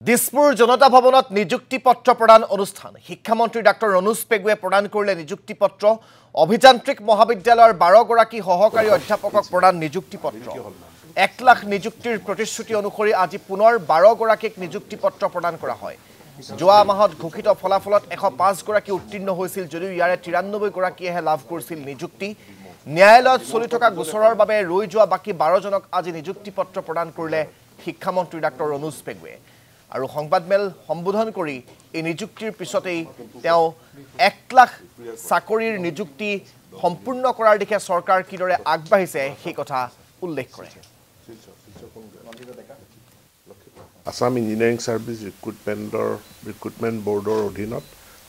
দিছপুৰ জনতা ভৱনত নিযুক্তি পত্ৰ প্ৰদান অনুষ্ঠান শিক্ষামন্ত্ৰী ডাক্তৰ ৰনোজ পেগুৱে প্ৰদান কৰিলে নিযুক্তি পত্ৰ অভিযান্ত্ৰিক মহাবিদ্যালয়ৰ 12 গৰাকী সহকাৰী অধ্যাপকক প্ৰদান নিযুক্তি পত্ৰ 1 লাখ নিযুক্তিৰ প্ৰতিশ্ৰুতি অনুসৰি আজি পুনৰ 12 গৰাকীক নিযুক্তি পত্ৰ প্ৰদান কৰা হয় যোৱা মাহত ঘোষিত ফলাফলত 105 গৰাকী উত্তীৰ্ণ হৈছিল যদিও ইয়াৰে 93 গৰাকীয়েহে লাভ কৰিছিল নিযুক্তি ন্যায়ালয়ত চলি থকা গোচৰৰ বাবে ৰৈ যোৱা বাকি 12 জনক আজি নিযুক্তি পত্ৰ প্ৰদান কৰিলে শিক্ষামন্ত্ৰী ডাক্তৰ ৰনোজ পেগুৱে আৰু সংবাদমেল সম্বোধন কৰি এই নিযুক্তিৰ পিছতেই তেওঁ 1 লাখ চাকৰিৰ নিযুক্তি সম্পূৰ্ণ কৰাৰ দিশে চৰকাৰ কিদৰে আগবাঢ়িছে সেই কথা উল্লেখ কৰে আসাম ইঞ্জিনিয়াৰিং সাৰ্ভিস ৰিক্ৰুটমেণ্ট বোৰ্ডৰ অধীনত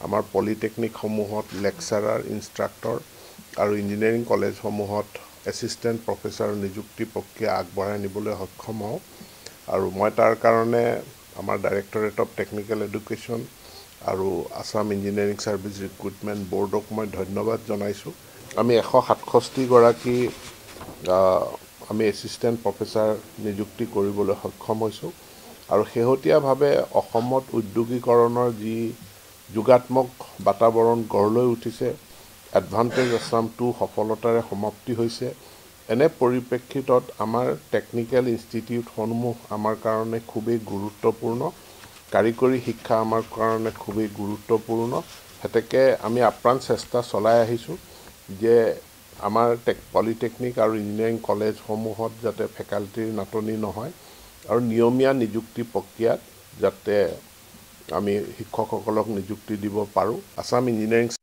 আমাৰ পলিটেকনিক সমূহত লেকচাৰাৰ ইনষ্ট্ৰাক্টৰ আৰু ইঞ্জিনিয়াৰিং কলেজসমূহত এছিষ্টেণ্ট প্ৰফেছৰ নিযুক্তি প্ৰক্ৰিয়া আগবঢ়াই নিবলৈ সক্ষম হওঁ আৰু মই তাৰ কাৰণে আমাৰ ডাইৰেক্টৰেট অফ টেকনিকেল এডুকেশ্যন আৰু আসাম ইঞ্জিনিয়াৰিং সাৰ্ভিস ৰিক্ৰুটমেণ্ট বোৰ্ডক মই ধন্যবাদ জনাইছোঁ আমি 167 গৰাকী আমি এছিষ্টেণ্ট প্ৰফেছৰ নিযুক্তি কৰিবলৈ সক্ষম হৈছোঁ আৰু শেহতীয়াভাৱে অসমত উদ্যোগীকৰণৰ যি যোগাত্মক বাতাবৰণ গঢ় লৈ উঠিছে এডভান্টেজ আসাম 2 সফলতাৰে সমাপ্তি হৈছে এনে পৰিপ্ৰেক্ষিতত আমাৰ টেকনিক্যাল ইনষ্টিটিউটসমূহ আমাৰ কাৰণে খুবেই গুৰুত্বপূৰ্ণ কাৰিকৰী শিক্ষা আমাৰ কাৰণে খুবেই গুৰুত্বপূৰ্ণ হেতেকে আমি আপ্ৰাণ চেষ্টা চলাই আহিছোঁ যে আমাৰ পলিটেকনিক আৰু ইঞ্জিনিয়াৰিং কলেজসমূহত যাতে ফেকাল্টিৰ নাটনি নহয় আৰু নিয়মীয়া নিযুক্তি প্ৰক্ৰিয়াত যাতে আমি শিক্ষকসকলক নিযুক্তি দিব পাৰোঁ আসাম ইঞ্জিনিয়াৰিং